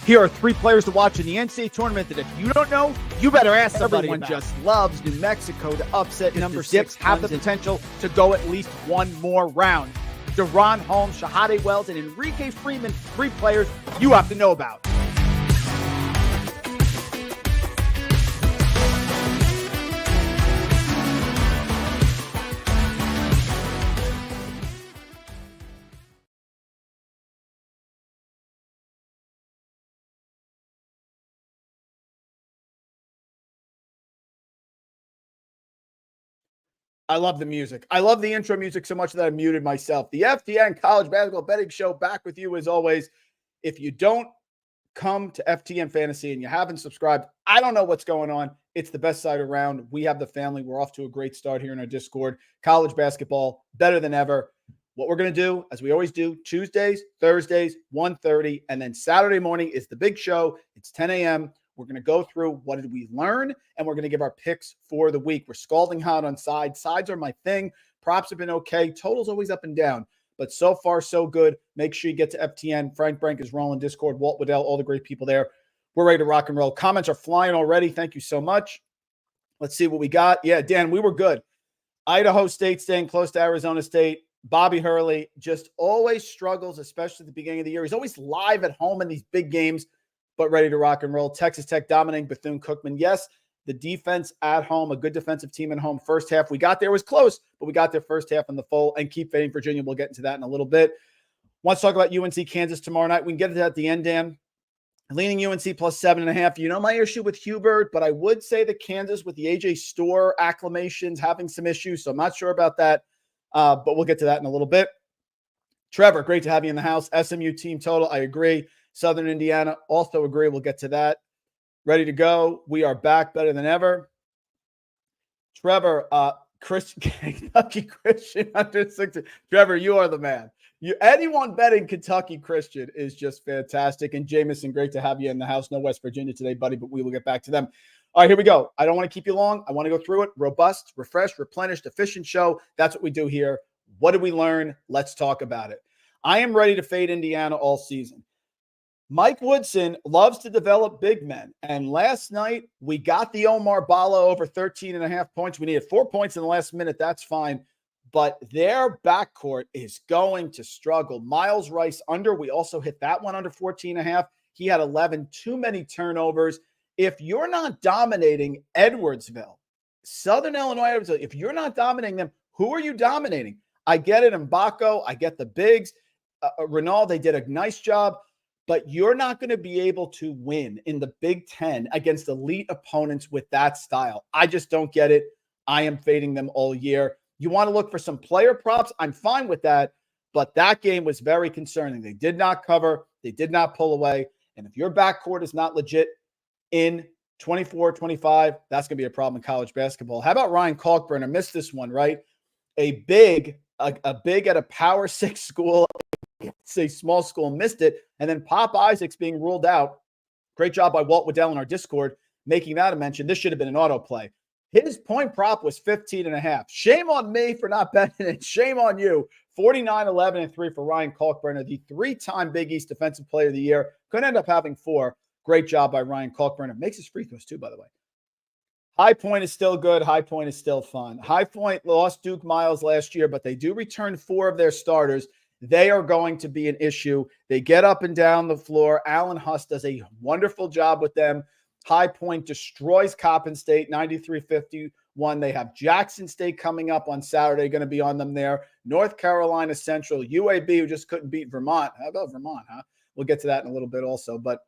Here are 3 players to watch in the NCAA tournament that if you don't know, you better ask somebody. Everyone just loves New Mexico to upset number 6, have the potential to go at least one more round. Deron Holmes, Shahade Wells, and Enrique Freeman, 3 players you have to know about. I love the music. I love the intro music so much that I muted myself. The FTN College Basketball Betting Show back with you as always. If you don't come to FTN Fantasy and you haven't subscribed, I don't know what's going on. It's the best site around. We have the family. We're off to a great start here in our Discord. College basketball, better than ever. What we're going to do, as we always do, Tuesdays, Thursdays, 1:30, and then Saturday morning is the big show. It's 10 a.m. We're going to go through what did we learn, and we're going to give our picks for the week. We're scalding hot on sides. Sides are my thing. Props have been okay. Total's always up and down, but so far, so good. Make sure you get to FTN. Frank Brank is rolling Discord. Walt Waddell, all the great people there. We're ready to rock and roll. Comments are flying already. Thank you so much. Let's see what we got. Yeah, Dan, we were good. Idaho State staying close to Arizona State. Bobby Hurley just always struggles, especially at the beginning of the year. He's always live at home in these big games, but ready to rock and roll. Texas Tech dominating Bethune-Cookman. Yes, the defense at home, a good defensive team at home. First half, we got there. It was close, but we got there first half in the full and keep fading Virginia. We'll get into that in a little bit. Want to talk about UNC Kansas tomorrow night. We can get to that at the end, Dan. Leaning UNC plus 7.5. You know my issue with Hubert, but I would say that Kansas with the AJ Storr acclamations having some issues, so I'm not sure about that, but we'll get to that in a little bit. Trevor, great to have you in the house. SMU team total, I agree. Southern Indiana, also agree. We'll get to that. Ready to go. We are back better than ever. Trevor, Kentucky Christian under 60. Trevor, you are the man. Anyone betting Kentucky Christian is just fantastic. And Jameson, great to have you in the house. No West Virginia today, buddy, but we will get back to them. All right, here we go. I don't want to keep you long. I want to go through it. Robust, refreshed, replenished, efficient show. That's what we do here. What did we learn? Let's talk about it. I am ready to fade Indiana all season. Mike Woodson loves to develop big men. And last night, we got the Omar Bala over 13.5 points. We needed 4 points in the last minute. That's fine. But their backcourt is going to struggle. Miles Rice under. We also hit that one under 14.5. He had 11. Too many turnovers. If you're not dominating Edwardsville, Southern Illinois, Edwardsville, if you're not dominating them, who are you dominating? I get it, Mbako. I get the bigs. Randle, they did a nice job. But you're not going to be able to win in the Big Ten against elite opponents with that style. I just don't get it. I am fading them all year. You want to look for some player props? I'm fine with that. But that game was very concerning. They did not cover. They did not pull away. And if your backcourt is not legit in 24, 25, that's going to be a problem in college basketball. How about Ryan Kalkbrenner? Missed this one, right? A big at a Power 6 school, it's a small school, missed it. And then Pop Isaacs being ruled out. Great job by Walt Waddell in our Discord, making that a mention. This should have been an autoplay. His point prop was 15.5. Shame on me for not betting it. Shame on you. 49, 11, and 3 for Ryan Kalkbrenner, the 3-time Big East Defensive Player of the Year. Could end up having 4. Great job by Ryan Kalkbrenner. Makes his free throws too, by the way. High Point is still good. High Point is still fun. High Point lost Duke Miles last year, but they do return 4 of their starters. They are going to be an issue. They get up and down the floor. Alan Huss does a wonderful job with them. High Point destroys Coppin State, 93-51. They have Jackson State coming up on Saturday, going to be on them there. North Carolina Central, UAB, who just couldn't beat Vermont. How about Vermont, huh? We'll get to that in a little bit also. But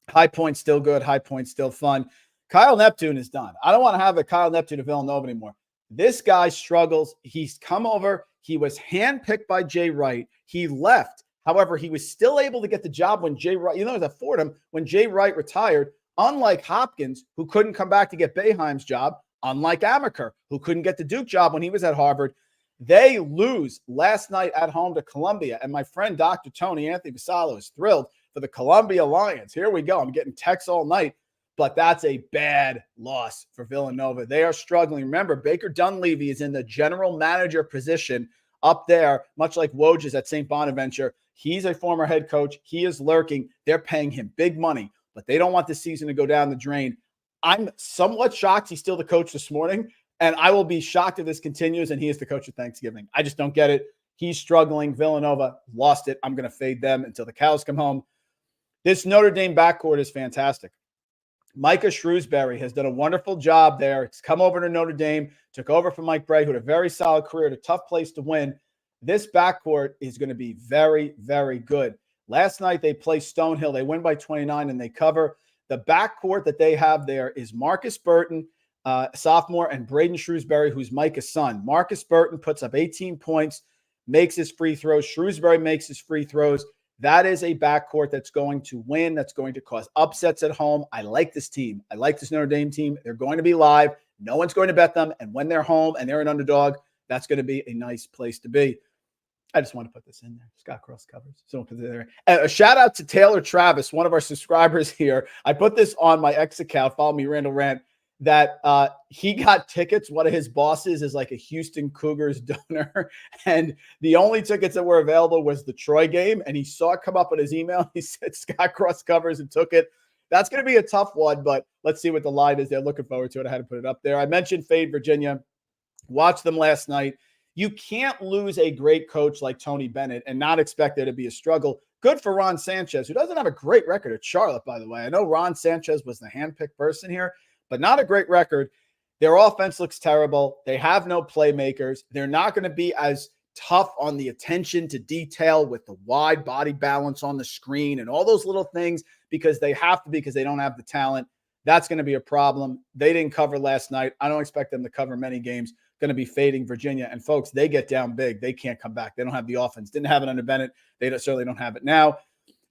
High Point still good. High Point still fun. Kyle Neptune is done. I don't want to have a Kyle Neptune of Villanova anymore. This guy struggles. He's come over. He was handpicked by Jay Wright. He left. However, he was still able to get the job when Jay Wright, it was at Fordham, when Jay Wright retired, unlike Hopkins, who couldn't come back to get Boeheim's job, unlike Amaker, who couldn't get the Duke job when he was at Harvard. They lose last night at home to Columbia. And my friend, Dr. Tony Anthony Vassallo, is thrilled for the Columbia Lions. Here we go. I'm getting texts all night. But that's a bad loss for Villanova. They are struggling. Remember, Baker Dunleavy is in the general manager position up there, much like Woj is at St. Bonaventure. He's a former head coach. He is lurking. They're paying him big money, but they don't want the season to go down the drain. I'm somewhat shocked he's still the coach this morning, and I will be shocked if this continues and he is the coach of Thanksgiving. I just don't get it. He's struggling. Villanova lost it. I'm going to fade them until the cows come home. This Notre Dame backcourt is fantastic. Micah Shrewsbury has done a wonderful job there. It's come over to Notre Dame, took over from Mike Bray, who had a very solid career, a tough place to win. This backcourt is going to be very, very good. Last night they play Stonehill. They win by 29 and they cover. The backcourt that they have there is Marcus Burton, sophomore, and Braden Shrewsbury, who's Micah's son. Marcus Burton puts up 18 points, makes his free throws. Shrewsbury makes his free throws. That is a backcourt that's going to win, that's going to cause upsets at home. I like this team. I like this Notre Dame team. They're going to be live. No one's going to bet them. And when they're home and they're an underdog, that's going to be a nice place to be. I just want to put this in there. Scott Cross covers. So put it there. A shout out to Taylor Travis, one of our subscribers here. I put this on my X account. Follow me, Randle Rant. That he got tickets. One of his bosses is like a Houston Cougars donor. And the only tickets that were available was the Troy game. And he saw it come up on his email. He said Scott Cross covers and took it. That's going to be a tough one, but let's see what the line is. They're looking forward to it. I had to put it up there. I mentioned Fade Virginia. Watched them last night. You can't lose a great coach like Tony Bennett and not expect there to be a struggle. Good for Ron Sanchez, who doesn't have a great record at Charlotte, by the way. I know Ron Sanchez was the handpicked person here, but not a great record. Their offense looks terrible. They have no playmakers. They're not going to be as tough on the attention to detail with the wide body balance on the screen and all those little things because they have to be because they don't have the talent. That's going to be a problem. They didn't cover last night. I don't expect them to cover many games. Going to be fading Virginia. And folks, they get down big. They can't come back. They don't have the offense. Didn't have it under Bennett. They certainly don't have it now.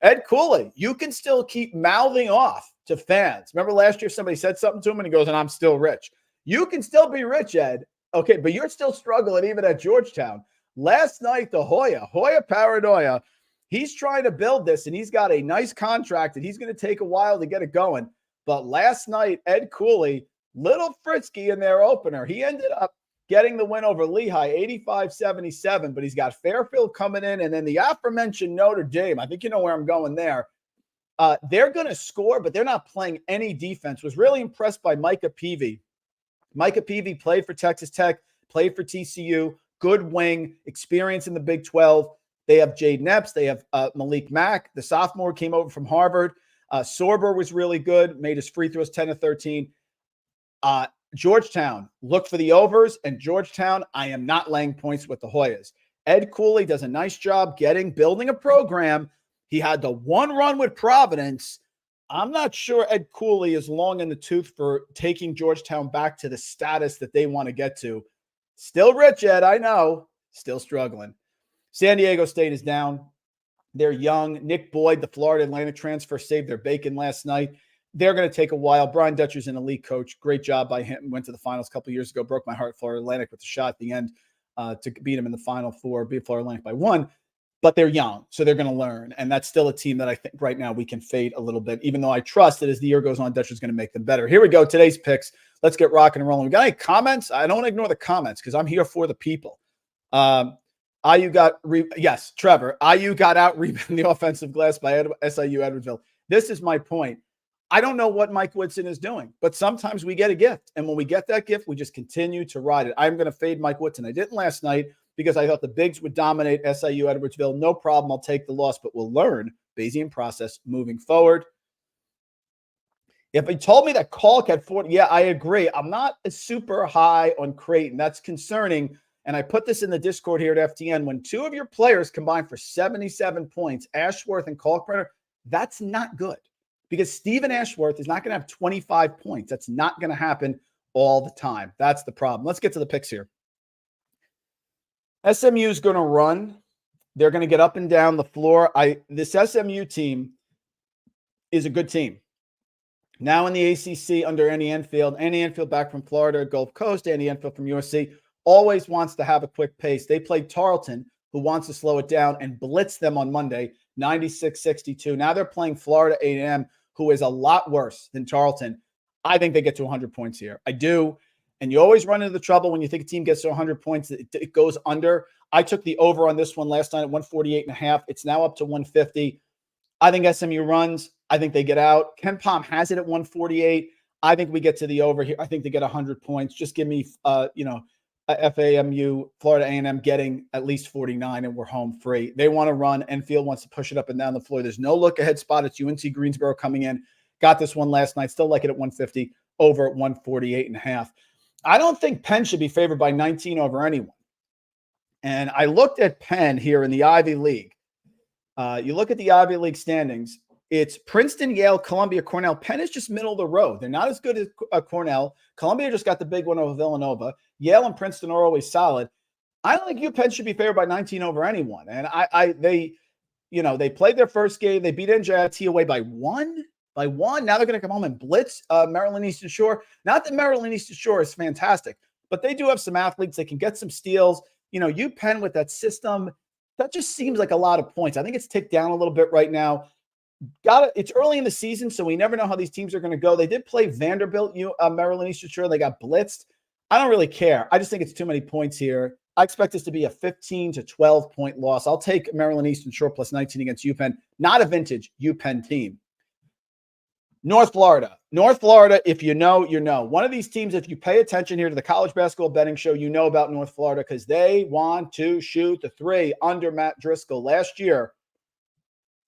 Ed Cooley, you can still keep mouthing off to fans. Remember last year somebody said something to him and he goes, and I'm still rich. You can still be rich, Ed. Okay, but you're still struggling even at Georgetown. Last night, the Hoya Paranoia, he's trying to build this and he's got a nice contract and he's going to take a while to get it going. But last night, Ed Cooley, little frisky in their opener. He ended up getting the win over Lehigh, 85-77, but he's got Fairfield coming in, and then the aforementioned Notre Dame. I think you know where I'm going there. They're going to score, but they're not playing any defense. Was really impressed by Micah Peavy. Micah Peavy played for Texas Tech, played for TCU, good wing, experience in the Big 12. They have Jaden Epps. They have Malik Mack. The sophomore came over from Harvard. Sorber was really good, made his free throws 10-13. Georgetown, look for the overs, and Georgetown, I am not laying points with the Hoyas. Ed Cooley does a nice job building a program. He had the one run with Providence. I'm not sure Ed Cooley is long in the tooth for taking Georgetown back to the status that they want to get to. Still rich, Ed, I know. Still struggling. San Diego State is down. They're young. Nick Boyd, the Florida Atlantic transfer, saved their bacon last night. They're going to take a while. Brian Dutcher's an elite coach. Great job by him. Went to the finals a couple of years ago. Broke my heart. Florida Atlantic with a shot at the end to beat him in the Final Four. Beat Florida Atlantic by 1. But they're young, so they're going to learn. And that's still a team that I think right now we can fade a little bit, even though I trust that as the year goes on, Dutcher's going to make them better. Here we go. Today's picks. Let's get rocking and rolling. We got any comments? I don't want to ignore the comments because I'm here for the people. IU got yes, Trevor. IU got out rebounding the offensive glass by SIU Edwardsville. This is my point. I don't know what Mike Woodson is doing, but sometimes we get a gift. And when we get that gift, we just continue to ride it. I'm going to fade Mike Woodson. I didn't last night because I thought the bigs would dominate SIU Edwardsville. No problem. I'll take the loss, but we'll learn Bayesian process moving forward. If he told me that Kalk had 40, yeah, I agree. I'm not super high on Creighton. That's concerning. And I put this in the Discord here at FTN. When two of your players combine for 77 points, Ashworth and Kalkbrenner, that's not good. Because Stephen Ashworth is not going to have 25 points. That's not going to happen all the time. That's the problem. Let's get to the picks here. SMU is going to run. They're going to get up and down the floor. This SMU team is a good team. Now in the ACC under Andy Enfield. Andy Enfield back from Florida, Gulf Coast. Andy Enfield from USC. Always wants to have a quick pace. They played Tarleton, who wants to slow it down, and blitz them on Monday, 96-62. Now they're playing Florida A&M, who is a lot worse than Tarleton. I think they get to 100 points here. I do. And you always run into the trouble when you think a team gets to 100 points, it goes under. I took the over on this one last night at 148.5. It's now up to 150. I think SMU runs. I think they get out. Ken Pom has it at 148. I think we get to the over here. I think they get 100 points. Just give me, FAMU, Florida A&M getting at least 49, and we're home free. They want to run. Enfield wants to push it up and down the floor. There's no look-ahead spot. It's UNC Greensboro coming in. Got this one last night. Still like it at 150, over at 148.5. I don't think Penn should be favored by 19 over anyone. And I looked at Penn here in the Ivy League. You look at the Ivy League standings. It's Princeton, Yale, Columbia, Cornell. Penn is just middle of the road. They're not as good as Cornell. Columbia just got the big one over Villanova. Yale and Princeton are always solid. I don't think UPenn should be favored by 19 over anyone. And they played their first game. They beat NJIT away by one. Now they're going to come home and blitz Maryland Eastern Shore. Not that Maryland Eastern Shore is fantastic, but they do have some athletes. They can get some steals. UPenn with that system, that just seems like a lot of points. I think it's ticked down a little bit right now. It's early in the season, so we never know how these teams are going to go. They did play Vanderbilt, Maryland Eastern Shore. They got blitzed. I don't really care. I just think it's too many points here. I expect this to be a 15 to 12 point loss. I'll take Maryland Eastern Shore plus 19 against UPenn. Not a vintage UPenn team. North Florida, if you know, you know. One of these teams, if you pay attention here to the college basketball betting show, you know about North Florida because they want to shoot the three under Matt Driscoll. Last year,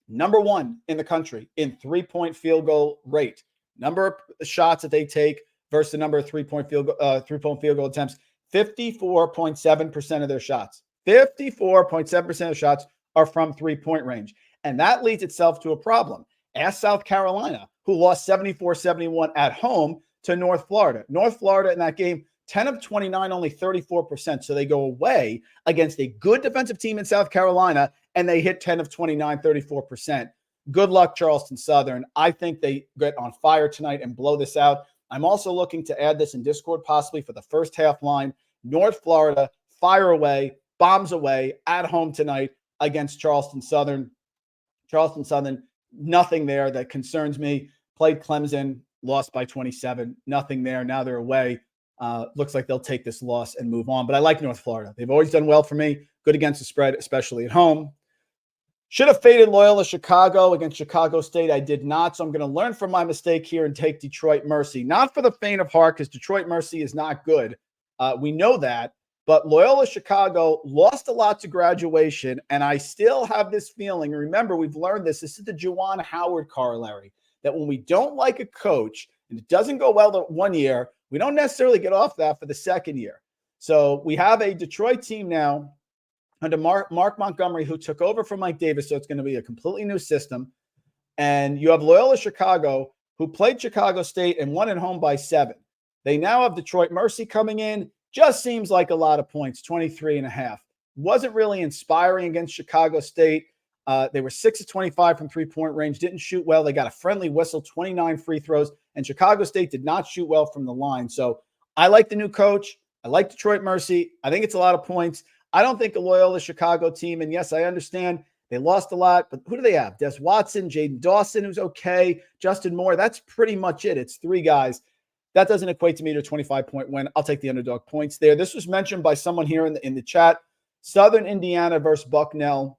number one in the country in three-point field goal rate. Number of shots that they take versus the number of three-point field goal attempts. 54.7% of their shots. 54.7% of shots are from three-point range. And that leads itself to a problem. Ask South Carolina, who lost 74-71 at home to North Florida. North Florida in that game, 10 of 29, only 34%. So they go away against a good defensive team in South Carolina, and they hit 10 of 29, 34%. Good luck, Charleston Southern. I think they get on fire tonight and blow this out. I'm also looking to add this in Discord possibly for the first half line. North Florida, fire away, bombs away at home tonight against Charleston Southern. Charleston Southern, nothing there that concerns me. Played Clemson, lost by 27. Nothing there. Now they're away. Looks like they'll take this loss and move on. But I like North Florida. They've always done well for me. Good against the spread, especially at home. Should have faded Loyola Chicago against Chicago State. I did not. So I'm going to learn from my mistake here and take Detroit Mercy. Not for the faint of heart because Detroit Mercy is not good. We know that. But Loyola Chicago lost a lot to graduation. And I still have this feeling. Remember, we've learned this. This is the Juwan Howard corollary. That when we don't like a coach and it doesn't go well the 1 year, we don't necessarily get off that for the second year. So we have a Detroit team now under Mark Montgomery, who took over from Mike Davis. So it's going to be a completely new system. And you have Loyola Chicago, who played Chicago State and won at home by 7. They now have Detroit Mercy coming in. Just seems like a lot of points, 23.5. Wasn't really inspiring against Chicago State. They were 6 of 25 from three-point range, didn't shoot well. They got a friendly whistle, 29 free throws, and Chicago State did not shoot well from the line. So I like the new coach. I like Detroit Mercy. I think it's a lot of points. I don't think a Loyola Chicago team, and yes, I understand they lost a lot, but who do they have? Des Watson, Jaden Dawson, who's okay, Justin Moore. That's pretty much it. It's 3 guys. That doesn't equate to me to a 25-point win. I'll take the underdog points there. This was mentioned by someone here in the chat. Southern Indiana versus Bucknell.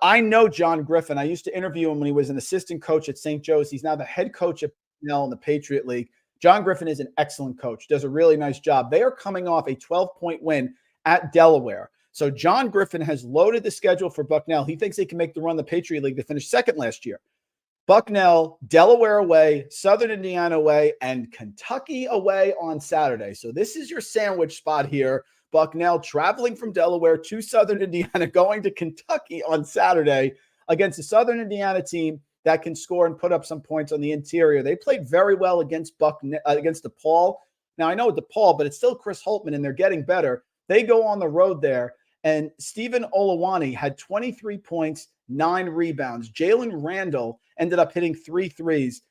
I know John Griffin. I used to interview him when he was an assistant coach at St. Joe's. He's now the head coach at Bucknell in the Patriot League. John Griffin is an excellent coach, does a really nice job. They are coming off a 12-point win at Delaware. So John Griffin has loaded the schedule for Bucknell. He thinks they can make the run the Patriot League. They finished second last year. Bucknell, Delaware away, Southern Indiana away, and Kentucky away on Saturday. So this is your sandwich spot here. Bucknell traveling from Delaware to Southern Indiana, going to Kentucky on Saturday against a Southern Indiana team that can score and put up some points on the interior. They played very well against DePaul. Now, I know DePaul, but it's still Chris Holtman, and they're getting better. They go on the road there, and Stephen Olawani had 23 points, 9 rebounds. Jalen Randle ended up hitting 3 threes.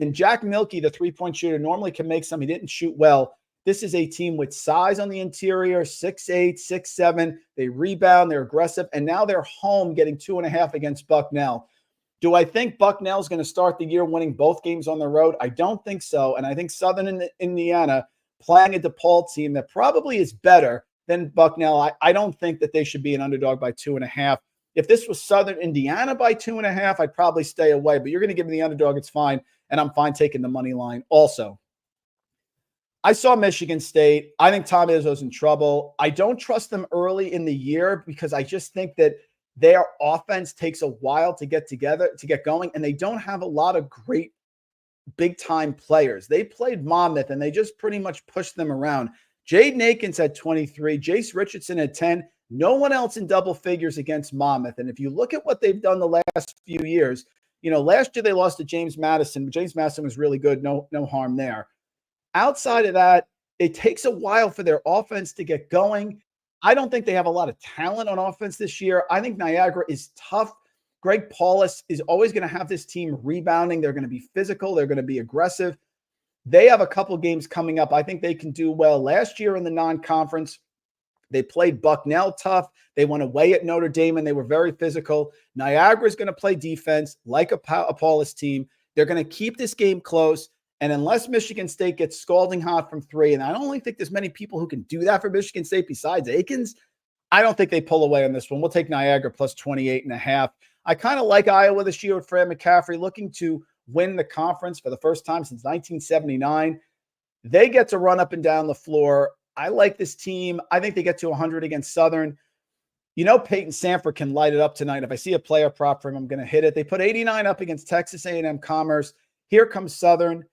And Jack Milkey, the three-point shooter, normally can make some. He didn't shoot well. This is a team with size on the interior, 6'8", 6'7". They rebound, they're aggressive, and now they're home getting 2.5 against Bucknell. Do I think Bucknell's going to start the year winning both games on the road? I don't think so, and I think Southern Indiana playing a DePaul team that probably is better than Bucknell. I don't think that they should be an underdog by 2.5. If this was Southern Indiana by 2.5, I'd probably stay away. But you're going to give me the underdog, it's fine. And I'm fine taking the money line also. I saw Michigan State. I think Tom Izzo's in trouble. I don't trust them early in the year because I just think that their offense takes a while to get going, and they don't have a lot of great big-time players. They played Monmouth, and they just pretty much pushed them around. Jaden Akins had 23. Jace Richardson had 10. No one else in double figures against Monmouth. And if you look at what they've done the last few years, last year they lost to James Madison, but James Madison was really good. No harm there. Outside of that, it takes a while for their offense to get going. I don't think they have a lot of talent on offense this year. I think Niagara is tough. Greg Paulus is always going to have this team rebounding. They're going to be physical. They're going to be aggressive. They have a couple games coming up. I think they can do well. Last year in the non-conference, they played Bucknell tough. They went away at Notre Dame, and they were very physical. Niagara is going to play defense like a Paulus team. They're going to keep this game close. And unless Michigan State gets scalding hot from three, and I don't really think there's many people who can do that for Michigan State besides Akins, I don't think they pull away on this one. We'll take Niagara plus 28.5. I kind of like Iowa this year with Fran McCaffrey looking to win the conference for the first time since 1979. They get to run up and down the floor. I like this team. I think they get to 100 against Southern. Peyton Sanford can light it up tonight. If I see a player prop for him, I'm going to hit it. They put 89 up against Texas A&M Commerce. Here comes Southern.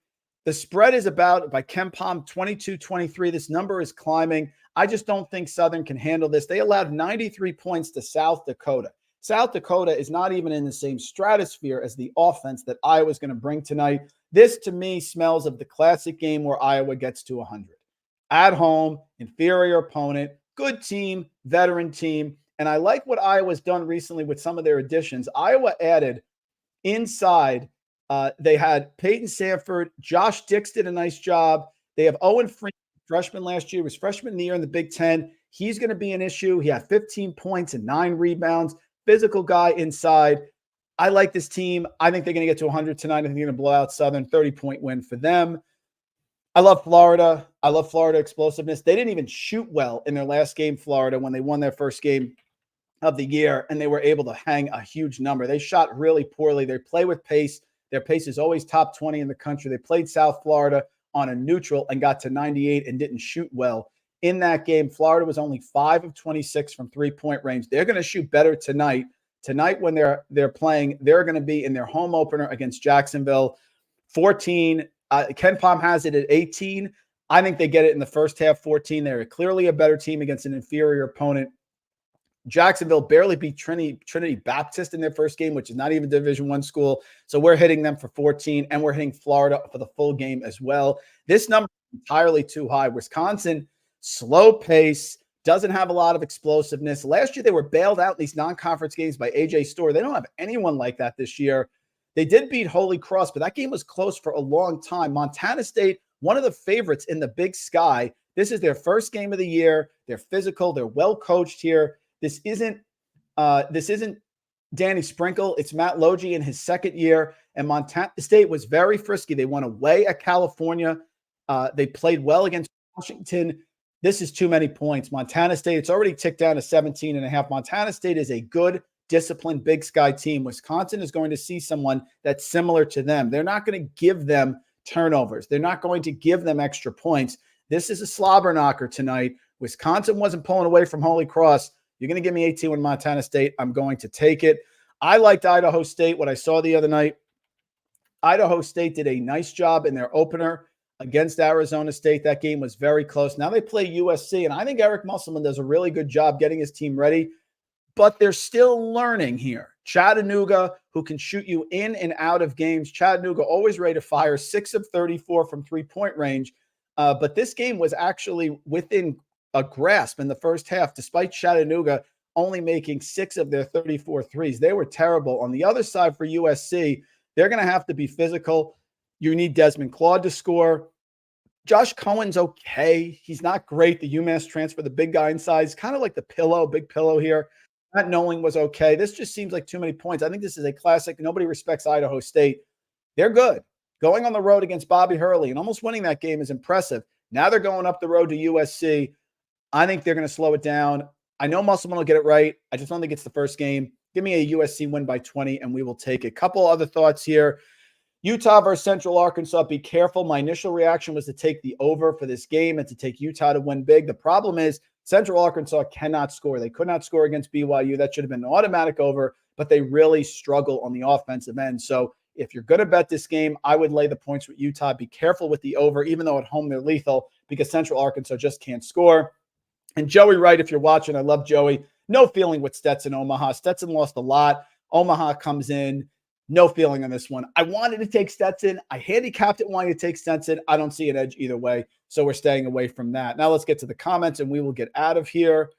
The spread is about, by KenPom, 22-23. This number is climbing. I just don't think Southern can handle this. They allowed 93 points to South Dakota. South Dakota is not even in the same stratosphere as the offense that Iowa's going to bring tonight. This, to me, smells of the classic game where Iowa gets to 100. At home, inferior opponent, good team, veteran team. And I like what Iowa's done recently with some of their additions. Iowa added inside. They had Peyton Sanford. Josh Dix did a nice job. They have Owen Freeman, freshman last year, was freshman of the year in the Big Ten. He's going to be an issue. He had 15 points and 9 rebounds. Physical guy inside. I like this team. I think they're going to get to 100 tonight. I think they're going to blow out Southern. 30-point win for them. I love Florida. I love Florida explosiveness. They didn't even shoot well in their last game, Florida, when they won their first game of the year, and they were able to hang a huge number. They shot really poorly. They play with pace. Their pace is always top 20 in the country. They played South Florida on a neutral and got to 98 and didn't shoot well. In that game, Florida was only 5 of 26 from three-point range. They're going to shoot better tonight. Tonight, when they're playing, they're going to be in their home opener against Jacksonville. 14. KenPom has it at 18. I think they get it in the first half, 14. They're clearly a better team against an inferior opponent. Jacksonville barely beat Trinity Baptist in their first game, which is not even Division I school. So we're hitting them for 14, and we're hitting Florida for the full game as well. This number is entirely too high. Wisconsin, slow pace, doesn't have a lot of explosiveness. Last year, they were bailed out in these non-conference games by A.J. Storr. They don't have anyone like that this year. They did beat Holy Cross, but that game was close for a long time. Montana State, one of the favorites in the Big Sky. This is their first game of the year. They're physical. They're well coached here. This isn't Danny Sprinkle. It's Matt Logie in his second year. And Montana State was very frisky. They went away at California. They played well against Washington. This is too many points. Montana State, it's already ticked down to 17.5. Montana State is a good, disciplined Big Sky team. Wisconsin is going to see someone that's similar to them. They're not going to give them turnovers. They're not going to give them extra points. This is a slobber knocker tonight. Wisconsin wasn't pulling away from Holy Cross. You're going to give me 18 with Montana State. I'm going to take it. I liked Idaho State, what I saw the other night. Idaho State did a nice job in their opener against Arizona State. That game was very close. Now they play USC, and I think Eric Musselman does a really good job getting his team ready, but they're still learning here. Chattanooga, who can shoot you in and out of games. Chattanooga always ready to fire, 6 of 34 from three-point range. But this game was actually within a grasp in the first half, despite Chattanooga only making 6 of their 34 threes. They were terrible. On the other side for USC, they're going to have to be physical. You need Desmond Claude to score. Josh Cohen's okay. He's not great. The UMass transfer, the big guy inside, is kind of like the big pillow here. Not knowing was okay. This just seems like too many points. I think this is a classic. Nobody respects Idaho State. They're good. Going on the road against Bobby Hurley and almost winning that game is impressive. Now they're going up the road to USC. I think they're going to slow it down. I know Musselman will get it right. I just don't think it's the first game. Give me a USC win by 20, and we will take a couple other thoughts here. Utah versus Central Arkansas. Be careful. My initial reaction was to take the over for this game and to take Utah to win big. The problem is Central Arkansas cannot score. They could not score against BYU. That should have been an automatic over, but they really struggle on the offensive end. So if you're going to bet this game, I would lay the points with Utah. Be careful with the over, even though at home they're lethal, because Central Arkansas just can't score. And Joey Wright, if you're watching, I love Joey. No feeling with Stetson Omaha. Stetson lost a lot. Omaha comes in. No feeling on this one. I wanted to take Stetson. I handicapped it wanting to take Stetson. I don't see an edge either way, so we're staying away from that. Now let's get to the comments, and we will get out of here.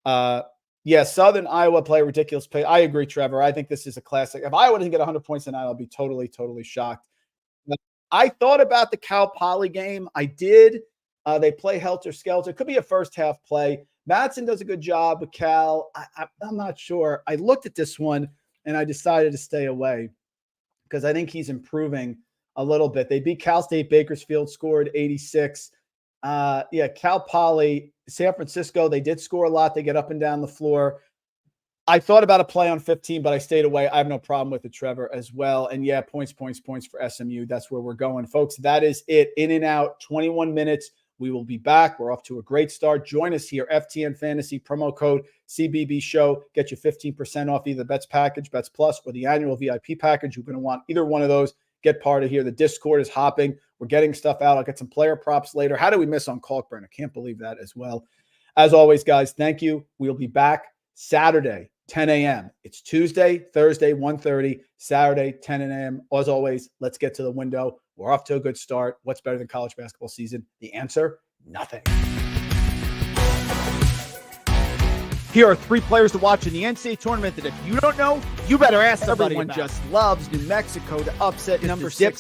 Yeah, Southern Iowa play ridiculous play. I agree, Trevor. I think this is a classic. If Iowa doesn't get 100 points tonight, I'll be totally shocked. I thought about the Cal Poly game. I did. They play helter-skelter. It could be a first-half play. Madsen does a good job with Cal. I'm not sure. I looked at this one, and I decided to stay away because I think he's improving a little bit. They beat Cal State Bakersfield, scored 86. Cal Poly, San Francisco, they did score a lot. They get up and down the floor. I thought about a play on 15, but I stayed away. I have no problem with it, Trevor, as well. And yeah, points for SMU. That's where we're going, folks. That is it. In and out, 21 minutes. We will be back. We're off to a great start. Join us here, FTN Fantasy, promo code CBB Show. Get you 15% off either the Bets Package, Bets Plus, or the annual VIP package. You're going to want either one of those. Get part of here. The Discord is hopping. We're getting stuff out. I'll get some player props later. How did we miss on Kalkbrenner? I can't believe that as well. As always, guys, thank you. We'll be back Saturday, 10 a.m. It's Tuesday, Thursday, 1:30, Saturday, 10 a.m. As always, let's get to the window. We're off to a good start. What's better than college basketball season? The answer, nothing. Here are 3 players to watch in the NCAA tournament that if you don't know, you better ask somebody. Everyone just loves New Mexico to upset number 6